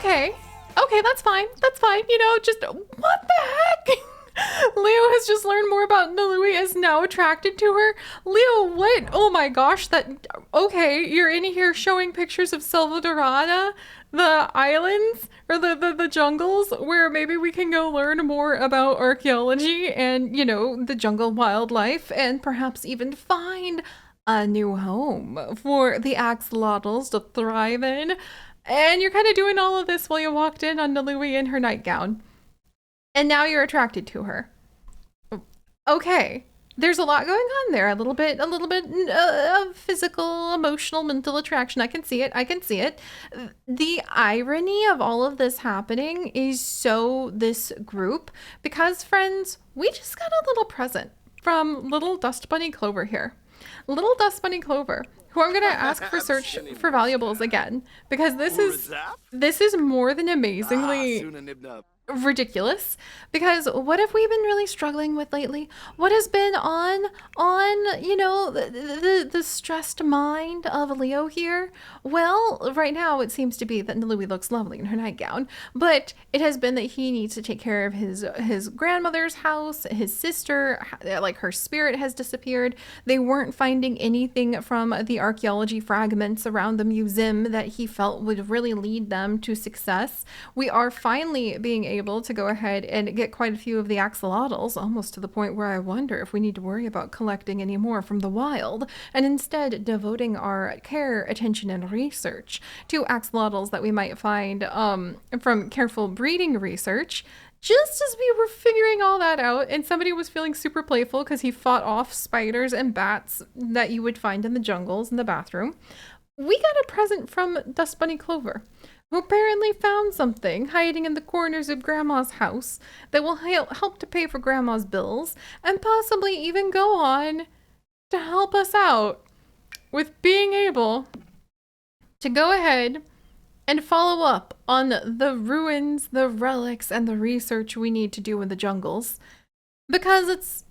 Okay. Okay, that's fine. That's fine. You know, just what the heck? Leo has just learned more about Nalui, is now attracted to her. Leo, what? Oh my gosh, that... Okay, you're in here showing pictures of Selva Dorada, the islands, or the jungles, where maybe we can go learn more about archaeology and, you know, the jungle wildlife, and perhaps even find a new home for the axolotls to thrive in. And you're kind of doing all of this while you walked in on Nalui in her nightgown. And now you're attracted to her. Okay. There's a lot going on there. A little bit of physical, emotional, mental attraction. I can see it. I can see it. The irony of all of this happening is so this group, because friends, we just got a little present from little Dust Bunny Clover here. Little Dust Bunny Clover, who I'm gonna ask for search for valuables again, because this is more than amazingly ridiculous. Because what have we been really struggling with lately? What has been on you know, the stressed mind of Leo here? Well, right now it seems to be that Nalui looks lovely in her nightgown, but it has been that he needs to take care of his grandmother's house. His sister, like, her spirit has disappeared. They weren't finding anything from the archaeology fragments around the museum that he felt would really lead them to success. We are finally being able to go ahead and get quite a few of the axolotls, almost to the point where I wonder if we need to worry about collecting any more from the wild, and instead devoting our care, attention, and research to axolotls that we might find from careful breeding research. Just as we were figuring all that out, and somebody was feeling super playful because he fought off spiders and bats that you would find in the jungles in the bathroom, we got a present from Dust Bunny Clover, who apparently found something hiding in the corners of Grandma's house that will help to pay for Grandma's bills, and possibly even go on to help us out with being able to go ahead and follow up on the ruins, the relics, and the research we need to do in the jungles. Because it's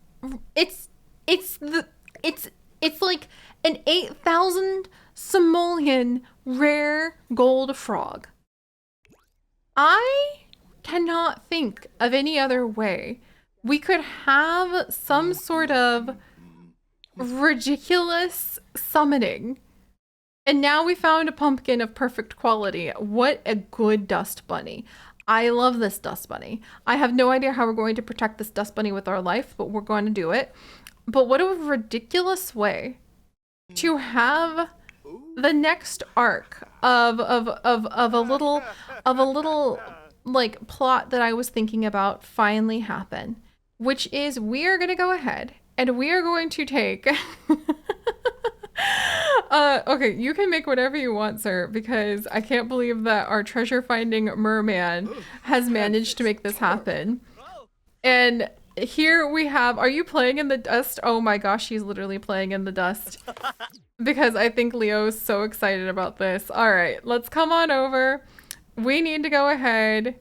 like an 8,000 simoleon rare gold frog. I cannot think of any other way we could have some sort of ridiculous summoning. And now we found a pumpkin of perfect quality. What a good dust bunny. I love this dust bunny. I have no idea how we're going to protect this dust bunny with our life, but we're going to do it. But what a ridiculous way to have the next arc of a little like plot that I was thinking about finally happen, which is we are going to go ahead and we are going to take okay, you can make whatever you want, sir, because I can't believe that our treasure finding merman has managed to make this happen. And here we have, are you playing in the dust? Oh my gosh, he's literally playing in the dust. Because I think Leo's so excited about this. All right, let's come on over. We need to go ahead.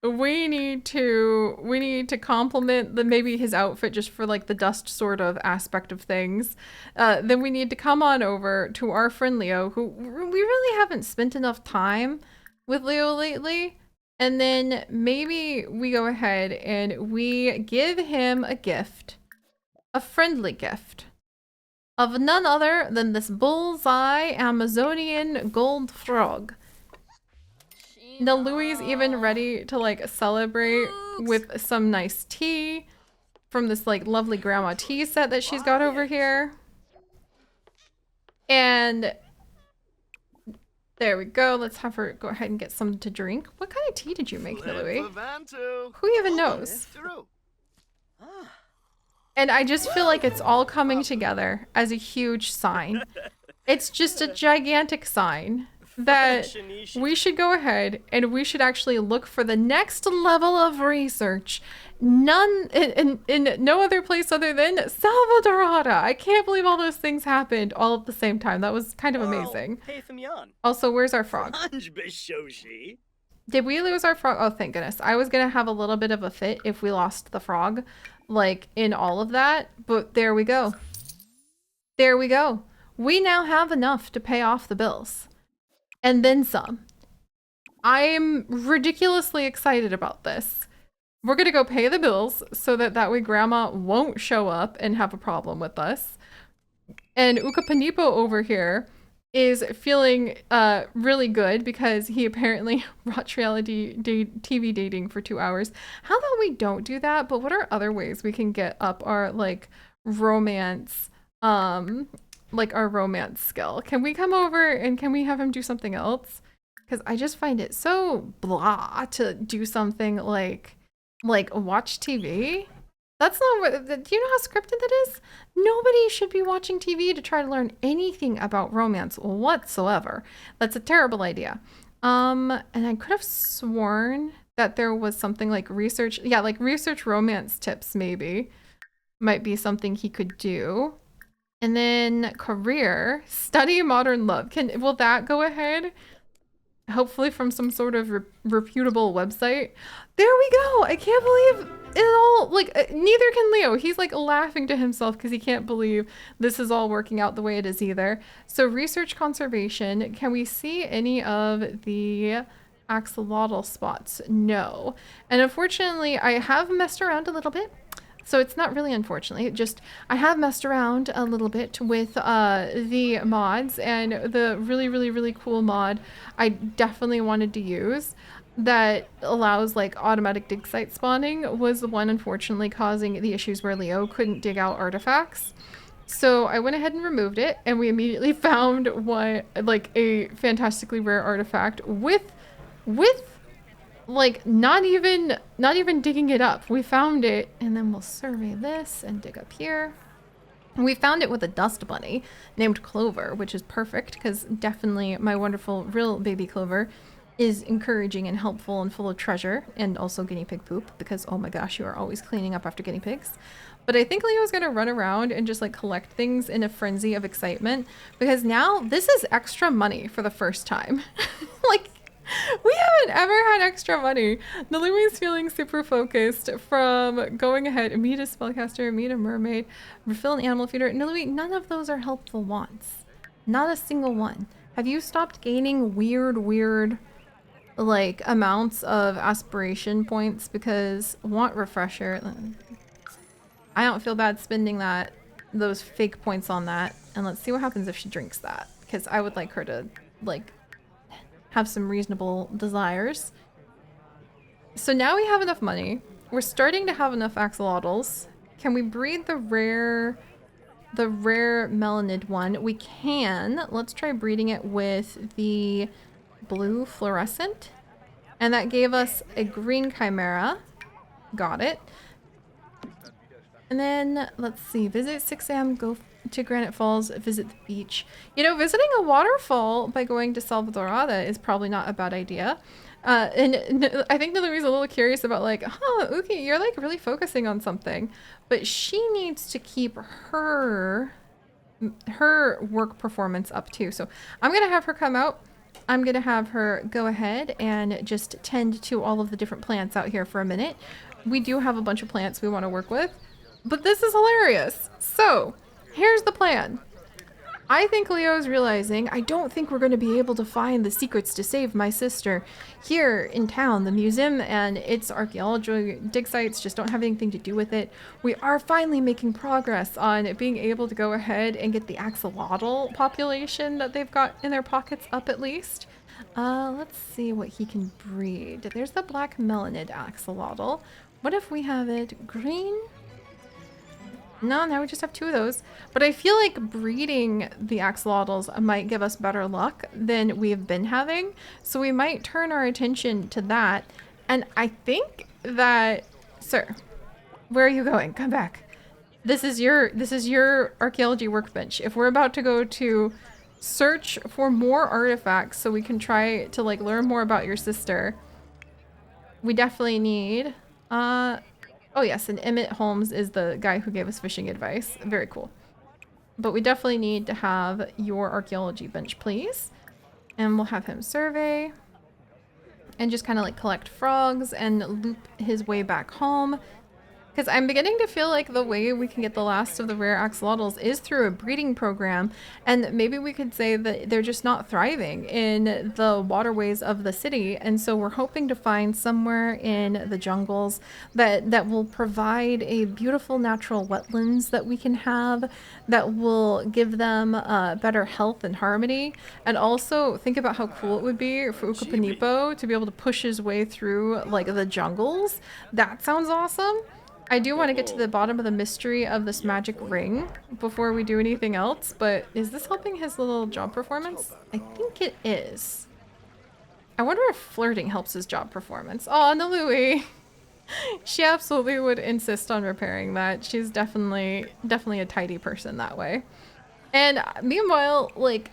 We need to compliment maybe his outfit just for like the dust sort of aspect of things. Then we need to come on over to our friend Leo, who we really haven't spent enough time with Leo lately. And then maybe we go ahead and we give him a gift, a friendly gift of none other than this bullseye Amazonian gold frog. Now Louie's even ready to like celebrate with some nice tea from this like lovely grandma tea set that she's got over here. And there we go. Let's have her go ahead and get some to drink. What kind of tea did you make, Louie? Who even knows? And I just feel like it's all coming together as a huge sign. It's just a gigantic sign that we should go ahead and we should actually look for the next level of research. None in no other place other than Salvadorada. I can't believe all those things happened all at the same time. That was kind of amazing. Also, where's our frog? Did we lose our frog? Oh, thank goodness. I was gonna have a little bit of a fit if we lost the frog, like in all of that, but there we go. There we go. We now have enough to pay off the bills. And then some. I'm ridiculously excited about this. We're gonna go pay the bills so that way grandma won't show up and have a problem with us. And Ukapanipo over here is feeling really good because he apparently watched reality TV dating for 2 hours. How about we don't do that? But what are other ways we can get up our like romance, like our romance skill? Can we come over and can we have him do something else? Because I just find it so blah to do something like watch TV. That's not what, do you know how scripted that is? Nobody should be watching TV to try to learn anything about romance whatsoever. That's a terrible idea. And I could have sworn that there was something like research, yeah, like research romance tips maybe might be something he could do. And then career, study modern love. Will that go ahead? Hopefully from some sort of reputable website. There we go. I can't believe it all, like, neither can Leo. He's like laughing to himself because he can't believe this is all working out the way it is either. So research conservation, can we see any of the axolotl spots? No. And unfortunately, I have messed around a little bit. So it's not really unfortunately, just I have messed around a little bit with the mods, and the really cool mod I definitely wanted to use that allows like automatic dig site spawning was the one unfortunately causing the issues where Leo couldn't dig out artifacts. So I went ahead and removed it, and we immediately found what like a fantastically rare artifact with like not even digging it up. We found it, and then we'll survey this and dig up here. We found it with a dust bunny named Clover, which is perfect because definitely my wonderful real baby Clover is encouraging and helpful and full of treasure, and also guinea pig poop because oh my gosh, you are always cleaning up after guinea pigs. But I think Leo's gonna run around and just like collect things in a frenzy of excitement because now this is extra money for the first time. Like, we haven't ever had extra money. Nalumi's feeling super focused from going ahead, meet a spellcaster, meet a mermaid, refill an animal feeder. Nalumi, none of those are helpful wants. Not a single one. Have you stopped gaining weird like amounts of aspiration points because want refresher? I don't feel bad spending those fake points on that. And let's see what happens if she drinks that, because I would like her to like have some reasonable desires. So now we have enough money. We're starting to have enough axolotls. Can we breed the rare melanid one? We can. Let's try breeding it with the blue fluorescent. And that gave us a green chimera. Got it. And then let's see, visit 6 a.m., go to Granite Falls, visit the beach. You know, visiting a waterfall by going to Salvadorada is probably not a bad idea. And I think Nalumi's a little curious about like, Uki, you're like really focusing on something. But she needs to keep her work performance up too. So I'm gonna have her come out. I'm gonna have her go ahead and just tend to all of the different plants out here for a minute. We do have a bunch of plants we want to work with, but this is hilarious. So here's the plan. I think Leo's realizing I don't think we're going to be able to find the secrets to save my sister here in town. The museum and its archaeology dig sites just don't have anything to do with it. We are finally making progress on being able to go ahead and get the axolotl population that they've got in their pockets up at least. Let's see what he can breed. There's the black melanid axolotl. What if we have it green? No, now we just have 2 of those. But I feel like breeding the axolotls might give us better luck than we've been having. So we might turn our attention to that. And I think that, sir, where are you going? Come back. This is your archaeology workbench. If we're about to go to search for more artifacts so we can try to like learn more about your sister, we definitely need oh yes, and Emmett Holmes is the guy who gave us fishing advice. Very cool. But we definitely need to have your archaeology bench, please. And we'll have him survey and just kind of like collect frogs and loop his way back home. Because I'm beginning to feel like the way we can get the last of the rare axolotls is through a breeding program, and maybe we could say that they're just not thriving in the waterways of the city, and so we're hoping to find somewhere in the jungles that will provide a beautiful natural wetlands that we can have, that will give them better health and harmony, and also think about how cool it would be for Ukapanipo to be able to push his way through like the jungles. That sounds awesome. I do want to get to the bottom of the mystery of this magic ring before we do anything else, but is this helping his little job performance? I think it is. I wonder if flirting helps his job performance. Oh, Nalui! She absolutely would insist on repairing that. She's definitely a tidy person that way. And meanwhile, like,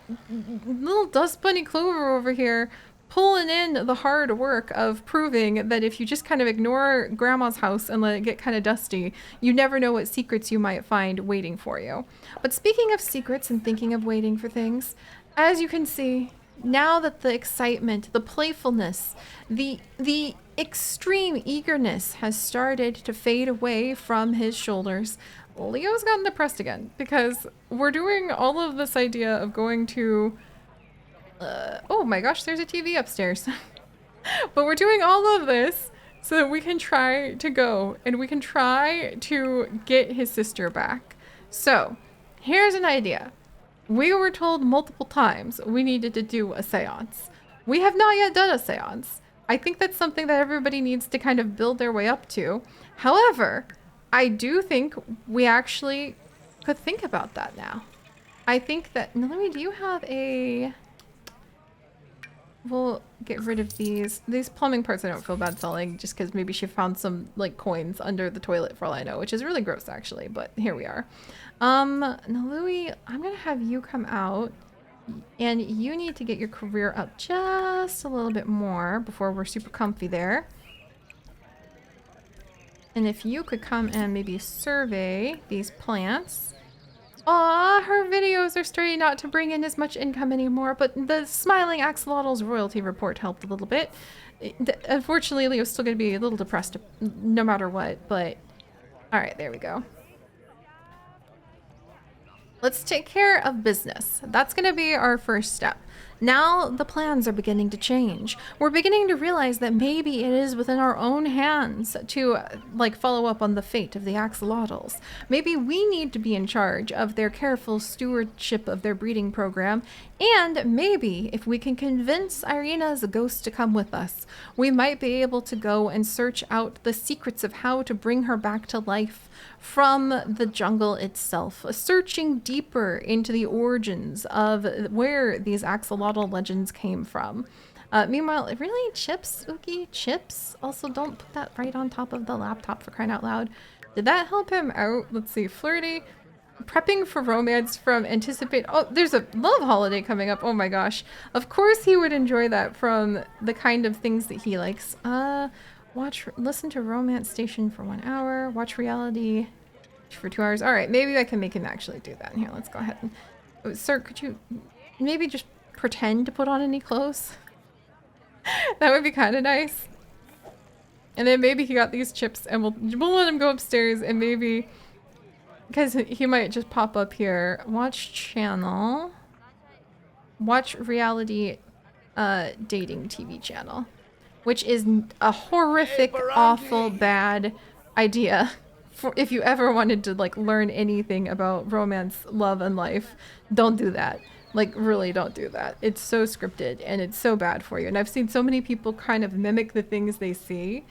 little dust bunny Clover over here pulling in the hard work of proving that if you just kind of ignore grandma's house and let it get kind of dusty, you never know what secrets you might find waiting for you. But speaking of secrets and thinking of waiting for things, as you can see, now that the excitement, the playfulness, the extreme eagerness has started to fade away from his shoulders, Leo's gotten depressed again because we're doing all of this idea of going to oh my gosh, there's a TV upstairs. But we're doing all of this so that we can try to go and we can try to get his sister back. So here's an idea. We were told multiple times we needed to do a seance. We have not yet done a seance. I think that's something that everybody needs to kind of build their way up to. However, I do think we actually could think about that now. I think that, Nalumi, do you have a... We'll get rid of these. These plumbing parts I don't feel bad selling just because maybe she found some like coins under the toilet for all I know, which is really gross actually, but here we are. Nalui, I'm gonna have you come out and you need to get your career up just a little bit more before we're super comfy there. And if you could come and maybe survey these plants. Aw, her videos are starting not to bring in as much income anymore, but the Smiling Axolotl's royalty report helped a little bit. Unfortunately, Leo's still going to be a little depressed no matter what, but... Alright, there we go. Let's take care of business. That's going to be our first step. Now the plans are beginning to change. We're beginning to realize that maybe it is within our own hands to like follow up on the fate of the axolotls. Maybe we need to be in charge of their careful stewardship of their breeding program, and maybe if we can convince Irina's ghost to come with us, we might be able to go and search out the secrets of how to bring her back to life from the jungle itself, searching deeper into the origins of where these axolotl legends came from. Meanwhile, really, chips, Ookie, chips? Also, don't put that right on top of the laptop for crying out loud. Did that help him out? Let's see, flirty. Prepping for romance from anticipate. Oh, there's a love holiday coming up. Oh my gosh. Of course he would enjoy that from the kind of things that he likes. Listen to Romance Station for 1 hour. Watch reality for 2 hours. All right, maybe I can make him actually do that. Here, let's go ahead. And, sir, could you maybe just pretend to put on any clothes? That would be kind of nice. And then maybe he got these chips and we'll let him go upstairs and maybe, because he might just pop up here. Watch channel. Watch reality dating TV channel. Which is a horrific, awful, bad idea for if you ever wanted to like learn anything about romance, love, and life. Don't do that. Like, really don't do that. It's so scripted and it's so bad for you. And I've seen so many people kind of mimic the things they see,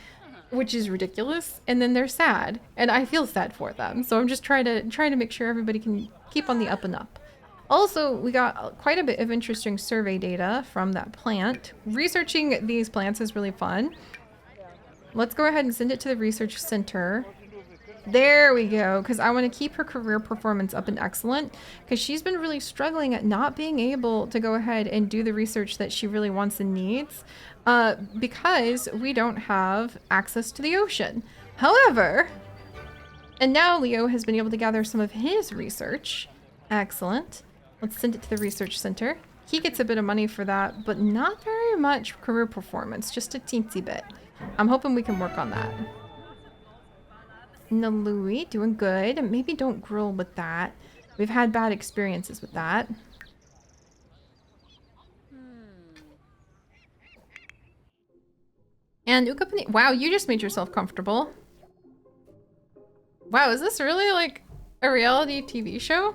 which is ridiculous. And then they're sad, and I feel sad for them. So I'm just trying to make sure everybody can keep on the up and up. Also, we got quite a bit of interesting survey data from that plant. Researching these plants is really fun. Let's go ahead and send it to the research center. There we go, because I want to keep her career performance up and excellent, because she's been really struggling at not being able to go ahead and do the research that she really wants and needs, because we don't have access to the ocean. However, and now Leo has been able to gather some of his research. Excellent. Let's send it to the research center. He gets a bit of money for that, but not very much career performance, just a teensy bit. I'm hoping we can work on that. Nalui, doing good. Maybe don't grill with that. We've had bad experiences with that. And Ukapani, wow, you just made yourself comfortable. Wow, is this really like a reality TV show?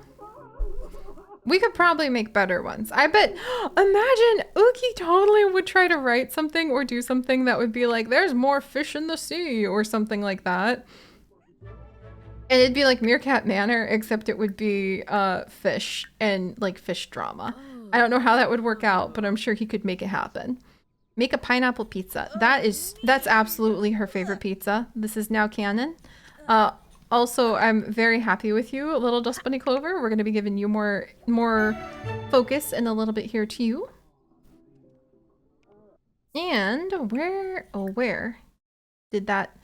We could probably make better ones. I bet, imagine Uki totally would try to write something or do something that would be like, there's more fish in the sea or something like that. And it'd be like Meerkat Manor, except it would be fish and like fish drama. I don't know how that would work out, but I'm sure he could make it happen. Make a pineapple pizza. That's absolutely her favorite pizza. This is now canon. Also, I'm very happy with you, little Dust Bunny Clover. We're going to be giving you more focus in a little bit here too. And where did that,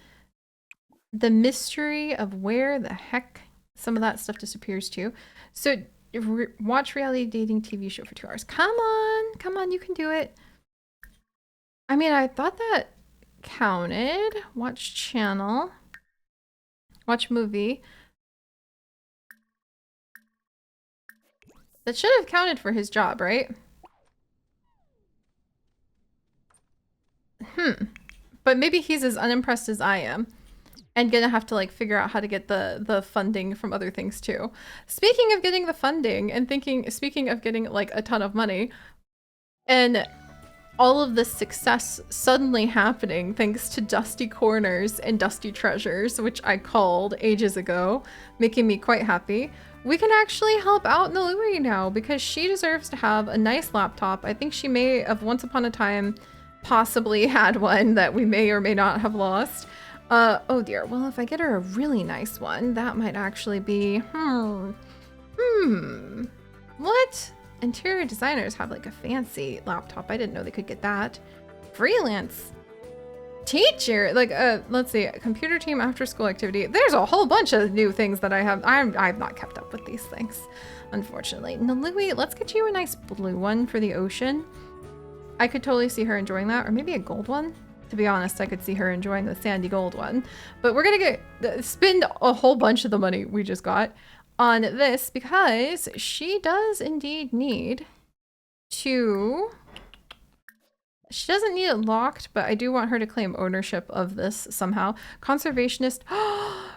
the mystery of where the heck some of that stuff disappears to. So watch reality dating TV show for 2 hours. Come on, you can do it. I mean, I thought that counted. Watch channel. Watch movie. That should have counted for his job, right? But maybe he's as unimpressed as I am. And gonna have to like figure out how to get the funding from other things too. Speaking of getting the funding and speaking of getting like a ton of money and all of this success suddenly happening thanks to Dusty Corners and Dusty Treasures, which I called ages ago, making me quite happy. We can actually help out Nalui now because she deserves to have a nice laptop. I think she may have once upon a time possibly had one that we may or may not have lost. Oh dear. Well, if I get her a really nice one, that might actually be, what? Interior designers have like a fancy laptop. I didn't know they could get that. Freelance teacher, like let's see, computer team after school activity. There's a whole bunch of new things that I have. I've not kept up with these things, unfortunately. Nalui, let's get you a nice blue one for the ocean. I could totally see her enjoying that, or maybe a gold one. To be honest, I could see her enjoying the sandy gold one. But we're gonna spend a whole bunch of the money we just got on this because she does indeed need to, she doesn't need it locked, but I do want her to claim ownership of this somehow. Conservationist. Oh,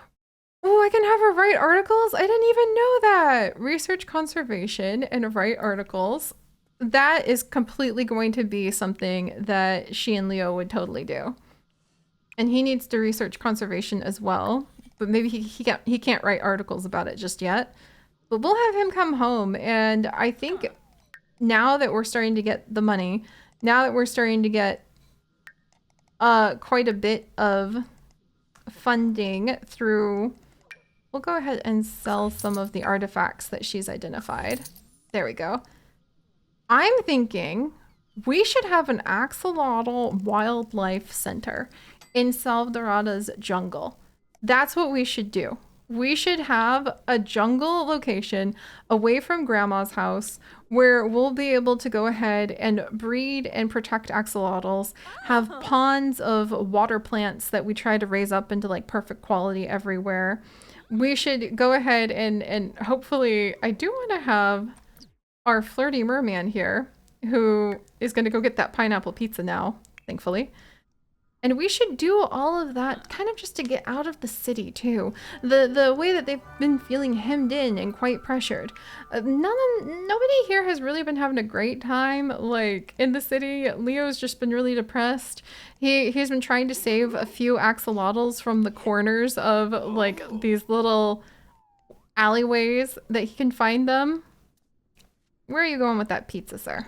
I can have her write articles? I didn't even know that. Research conservation and write articles. That is completely going to be something that she and Leo would totally do. And he needs to research conservation as well. But maybe he can't write articles about it just yet. But we'll have him come home. And I think now that we're starting to get the money, now that we're starting to get quite a bit of funding through, we'll go ahead and sell some of the artifacts that she's identified. There we go. I'm thinking we should have an axolotl wildlife center in Salvadorada's jungle. That's what we should do. We should have a jungle location away from grandma's house where we'll be able to go ahead and breed and protect axolotls, have ponds of water plants that we try to raise up into like perfect quality everywhere. We should go ahead and hopefully, I do want to have our flirty merman here who is going to go get that pineapple pizza now, thankfully. And we should do all of that kind of just to get out of the city too. The way that they've been feeling hemmed in and quite pressured. Nobody here has really been having a great time like in the city. Leo's just been really depressed. He's been trying to save a few axolotls from the corners of like these little alleyways that he can find them. Where are you going with that pizza, sir?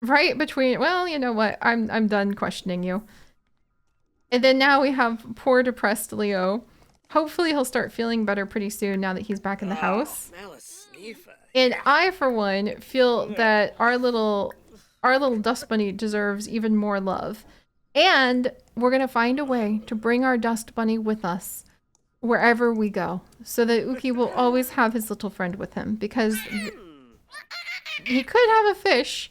Right between, well, you know what? I'm done questioning you. And then now we have poor depressed Leo. Hopefully he'll start feeling better pretty soon now that he's back in the house. And I, for one, feel that our little dust bunny deserves even more love. And we're gonna find a way to bring our dust bunny with us wherever we go, so that Uki will always have his little friend with him, because he could have a fish.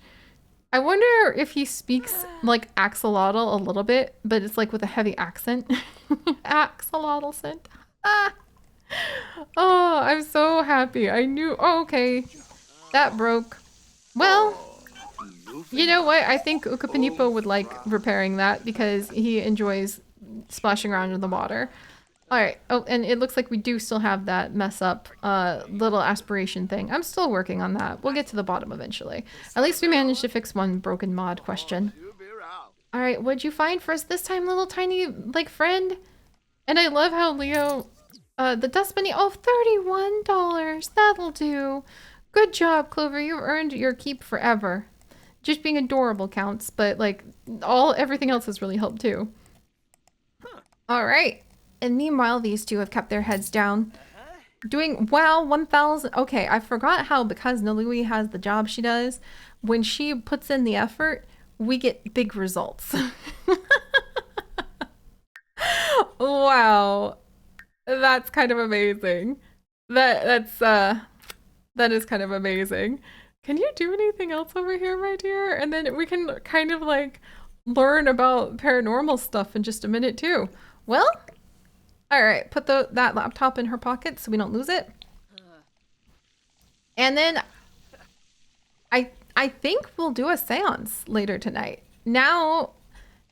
I wonder if he speaks like axolotl a little bit, but it's like with a heavy accent. Axolotl scent. Ah. Oh, I'm so happy. I knew. Oh, okay. That broke. Well, you know what? I think Ukapanipo would like repairing that because he enjoys splashing around in the water. All right. Oh, and it looks like we do still have that mess up little aspiration thing. I'm still working on that. We'll get to the bottom eventually. At least we managed to fix one broken mod question. All right. What'd you find for us this time, little tiny like friend? And I love how Leo, the dust bunny. Oh, $31. That'll do. Good job, Clover. You've earned your keep forever. Just being adorable counts, but like everything else has really helped too. All right. And meanwhile, these two have kept their heads down. Doing, wow, 1,000. Okay, I forgot how, because Nalui has the job she does, when she puts in the effort, we get big results. Wow. That's kind of amazing. That is kind of amazing. Can you do anything else over here, my dear? And then we can kind of like learn about paranormal stuff in just a minute too. Well, all right, put that laptop in her pocket so we don't lose it. And then I think we'll do a seance later tonight. Now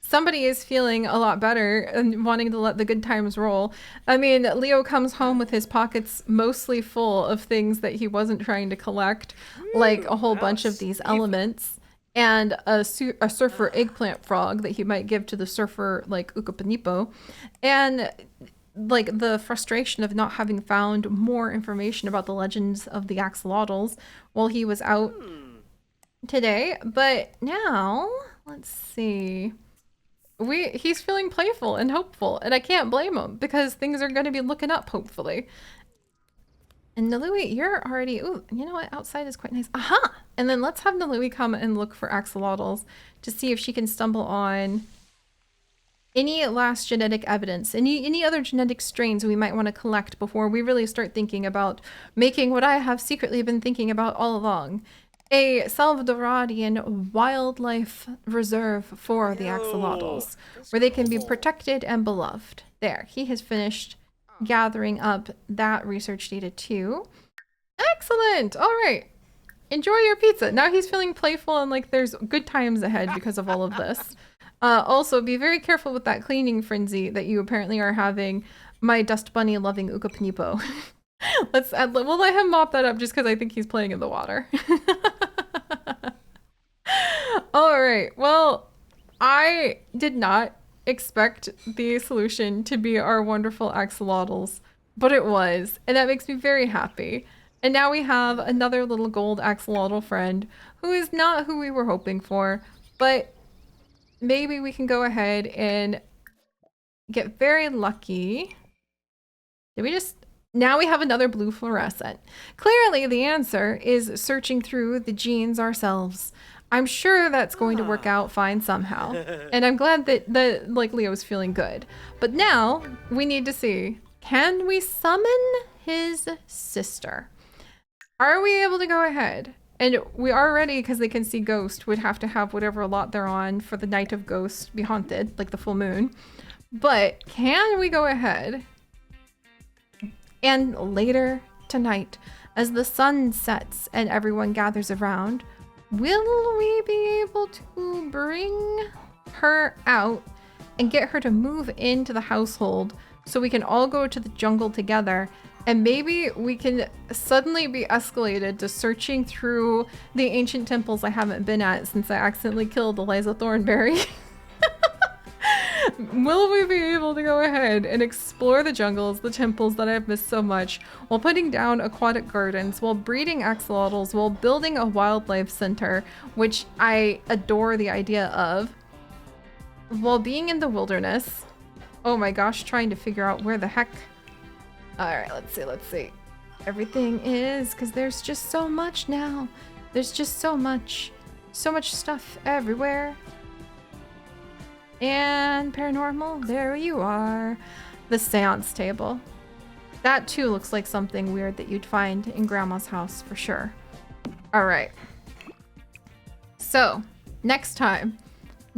somebody is feeling a lot better and wanting to let the good times roll. I mean, Leo comes home with his pockets mostly full of things that he wasn't trying to collect, like a whole bunch of these elements. And a surfer eggplant frog that he might give to the surfer, like Ukapanipo. And like the frustration of not having found more information about the legends of the axolotls while he was out today. But now, let's see. He's feeling playful and hopeful, and I can't blame him because things are going to be looking up, hopefully. And Nalui, you're already, ooh, you know what? Outside is quite nice. Aha! And then let's have Nalui come and look for axolotls to see if she can stumble on any last genetic evidence, any other genetic strains we might want to collect before we really start thinking about making what I have secretly been thinking about all along. A Salvadoradian wildlife reserve for the axolotls, where they can be protected and beloved. There, he has finished gathering up that research data too. Excellent! All right. Enjoy your pizza. Now he's feeling playful and like there's good times ahead because of all of this. Also, be very careful with that cleaning frenzy that you apparently are having, my dust bunny loving Ukapanipo. We'll let him mop that up just because I think he's playing in the water. All right. Well, I did not expect the solution to be our wonderful axolotls, but it was, and that makes me very happy. And now we have another little gold axolotl friend who is not who we were hoping for, but maybe we can go ahead and get very lucky. Did we just... Now we have another blue fluorescent. Clearly the answer is searching through the genes ourselves. I'm sure that's going to work out fine somehow. And I'm glad that like Leo's feeling good. But now we need to see, can we summon his sister? Are we able to go ahead? And we already, because they can see Ghost, would have to have whatever lot they're on for the night of Ghost be haunted, like the full moon. But can we go ahead and later tonight, as the sun sets and everyone gathers around, will we be able to bring her out and get her to move into the household so we can all go to the jungle together? And maybe we can suddenly be escalated to searching through the ancient temples I haven't been at since I accidentally killed Eliza Thornberry. Will we be able to go ahead and explore the jungles, the temples that I've missed so much, while putting down aquatic gardens, while breeding axolotls, while building a wildlife center, which I adore the idea of, while being in the wilderness? Oh my gosh, trying to figure out where the heck... Alright, let's see. Everything is, because there's just so much now. There's just so much stuff everywhere. And paranormal, there you are. The seance table. That too looks like something weird that you'd find in Grandma's house for sure. All right. So, Next time,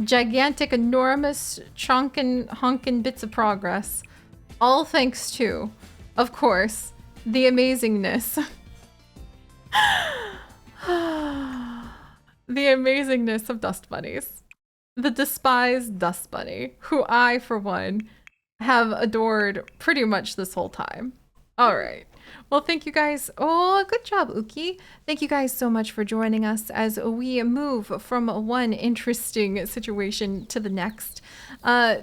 gigantic, enormous, chonkin, honkin bits of progress. All thanks to, of course, the amazingness. The amazingness of dust bunnies. The despised dust bunny, who I, for one, have adored pretty much this whole time. All right. Well, thank you guys. Oh, good job, Uki. Thank you guys so much for joining us as we move from one interesting situation to the next.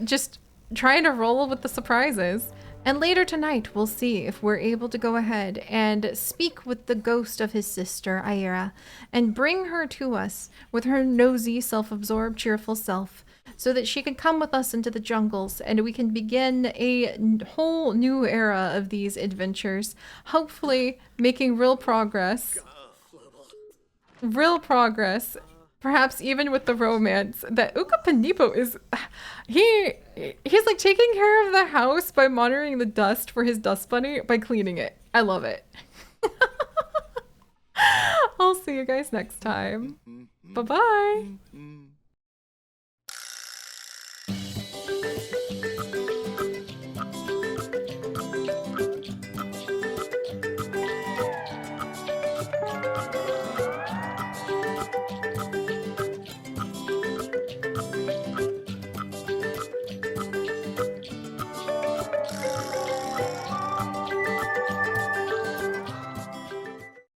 Just trying to roll with the surprises. And later tonight, we'll see if we're able to go ahead and speak with the ghost of his sister, Aira, and bring her to us with her nosy, self-absorbed, cheerful self, so that she can come with us into the jungles and we can begin a whole new era of these adventures, hopefully making real progress. Real progress. Perhaps even with the romance that Ukapanipo is, he's like taking care of the house by monitoring the dust for his dust bunny by cleaning it. I love it. I'll see you guys next time. Bye-bye.